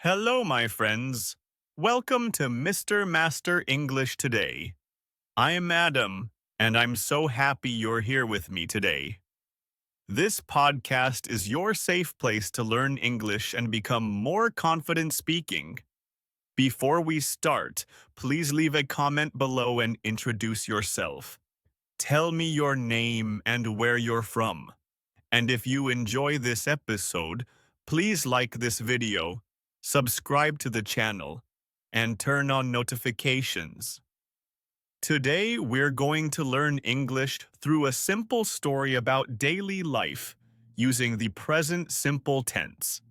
Hello, my friends. Welcome to Mr. Master English Today. I am Adam, and I'm so happy you're here with me today. This podcast is your safe place to learn English and become more confident speaking. Before we start, please leave a comment below and introduce yourself. Tell me your name and where you're from. And if you enjoy this episode, please like this video, subscribe to the channel, and turn on notifications. Today, we're going to learn English through a simple story about daily life using the present simple tense.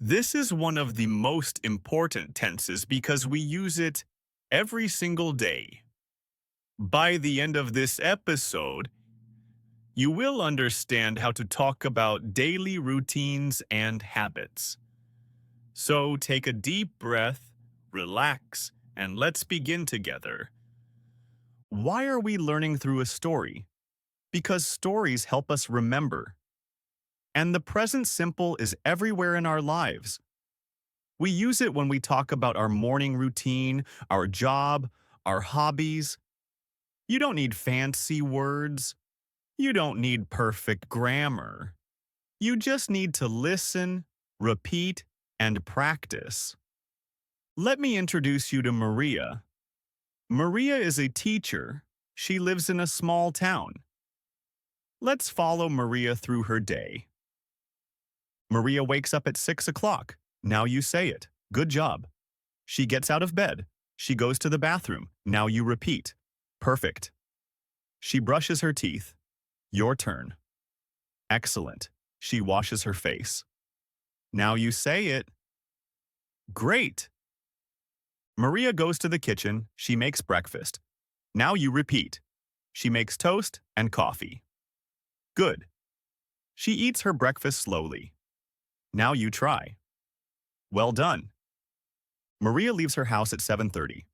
This is one of the most important tenses because we use it every single day. By the end of this episode, you will understand how to talk about daily routines and habits. So take a deep breath, relax, and let's begin together. Why are we learning through a story? Because stories help us remember. And the present simple is everywhere in our lives. We use it when we talk about our morning routine, our job, our hobbies. You don't need fancy words. You don't need perfect grammar. You just need to listen, repeat, and practice. Let me introduce you to Maria. Maria is a teacher. She lives in a small town. Let's follow Maria through her day. Maria wakes up at 6 o'clock. Now you say it. Good job. She gets out of bed. She goes to the bathroom. Now you repeat. Perfect. She brushes her teeth. Your turn. Excellent. She washes her face. Now you say it. Great. Maria goes to the kitchen. She makes breakfast. Now you repeat. She makes toast and coffee. Good. She eats her breakfast slowly. Now you try. Well done. Maria leaves her house at 7:30.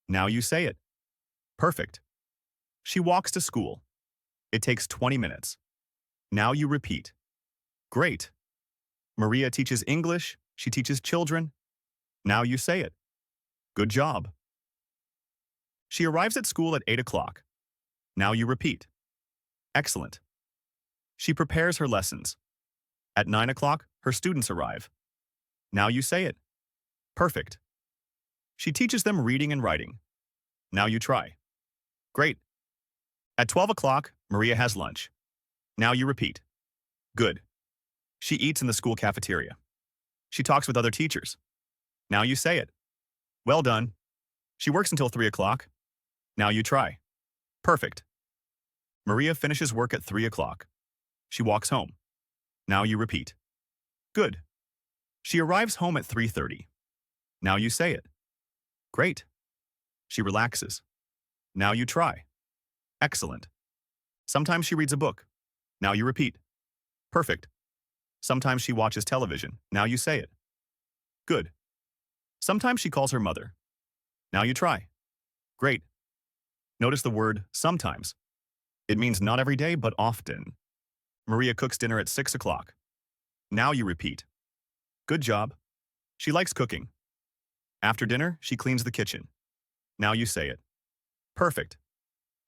Now you say it. Perfect. She walks to school. It takes 20 minutes. Now you repeat. Great. Maria teaches English. She teaches children. Now you say it. Good job. She arrives at school at 8 o'clock. Now you repeat. Excellent. She prepares her lessons. At 9 o'clock, her students arrive. Now you say it. Perfect. She teaches them reading and writing. Now you try. Great. At 12 o'clock, Maria has lunch. Now you repeat. Good. She eats in the school cafeteria. She talks with other teachers. Now you say it. Well done. She works until 3 o'clock. Now you try. Perfect. Maria finishes work at 3 o'clock. She walks home. Now you repeat. Good. She arrives home at 3:30. Now you say it. Great. She relaxes. Now you try. Excellent. Sometimes she reads a book. Now you repeat. Perfect. Sometimes she watches television. Now you say it. Good. Sometimes she calls her mother. Now you try. Great. Notice the word sometimes. It means not every day, but often. Maria cooks dinner at 6 o'clock. Now you repeat. Good job. She likes cooking. After dinner, she cleans the kitchen. Now you say it. Perfect.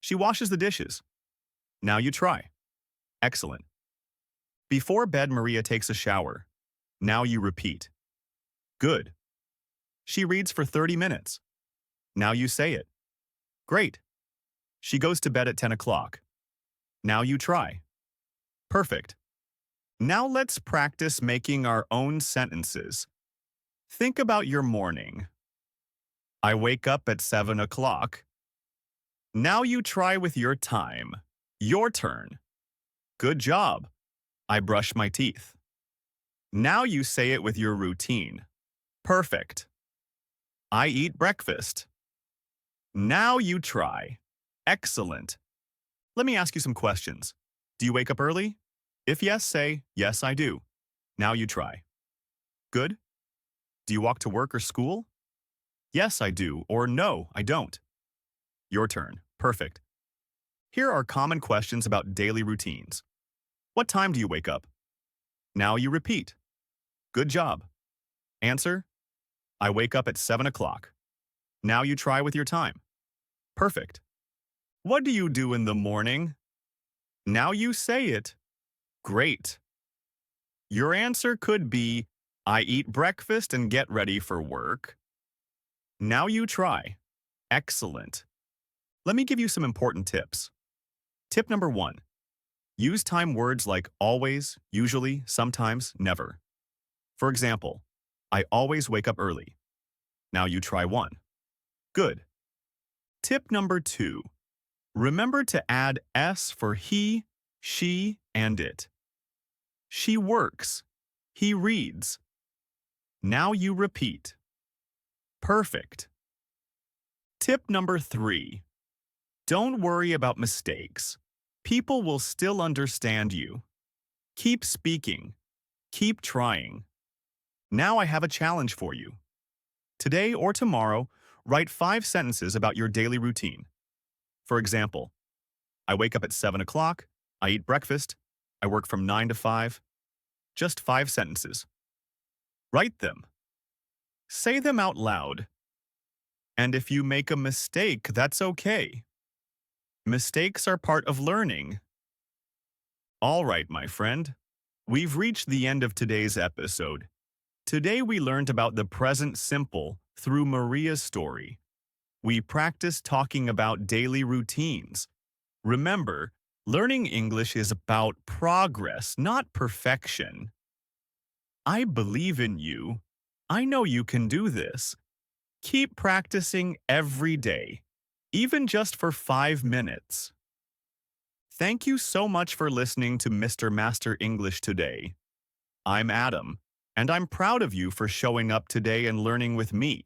She washes the dishes. Now you try. Excellent. Before bed, Maria takes a shower. Now you repeat. Good. She reads for 30 minutes. Now you say it. Great. She goes to bed at 10 o'clock. Now you try. Perfect. Now let's practice making our own sentences. Think about your morning. I wake up at 7 o'clock. Now you try with your time. Your turn. Good job. I brush my teeth. Now you say it with your routine. Perfect. I eat breakfast. Now you try. Excellent. Let me ask you some questions. Do you wake up early? If yes, say, yes, I do. Now you try. Good. Do you walk to work or school? Yes, I do, or no, I don't. Your turn. Perfect. Here are common questions about daily routines. What time do you wake up? Now you repeat. Good job. Answer: I wake up at 7 o'clock. Now you try with your time. Perfect. What do you do in the morning? Now you say it. Great. Your answer could be, I eat breakfast and get ready for work. Now you try. Excellent. Let me give you some important tips. Tip number 1. Use time words like always, usually, sometimes, never. For example, I always wake up early. Now you try 1. Good. Tip number 2. Remember to add S for he, she, and it. She works. He reads. Now you repeat. Perfect. Tip number 3. Don't worry about mistakes. People will still understand you. Keep speaking. Keep trying. Now I have a challenge for you. Today or tomorrow, write 5 sentences about your daily routine. For example, I wake up at 7 o'clock, I eat breakfast, I work from 9 to 5. Just 5 sentences. Write them. Say them out loud. And if you make a mistake, that's okay. Mistakes are part of learning. All right, my friend. We've reached the end of today's episode. Today we learned about the present simple through Maria's story. We practiced talking about daily routines. Remember, learning English is about progress, not perfection. I believe in you. I know you can do this. Keep practicing every day, even just for 5 minutes. Thank you so much for listening to Mr. Master English today. I'm Adam, and I'm proud of you for showing up today and learning with me.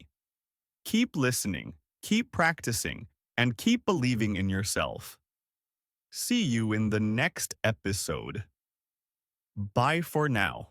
Keep listening, keep practicing, and keep believing in yourself. See you in the next episode. Bye for now.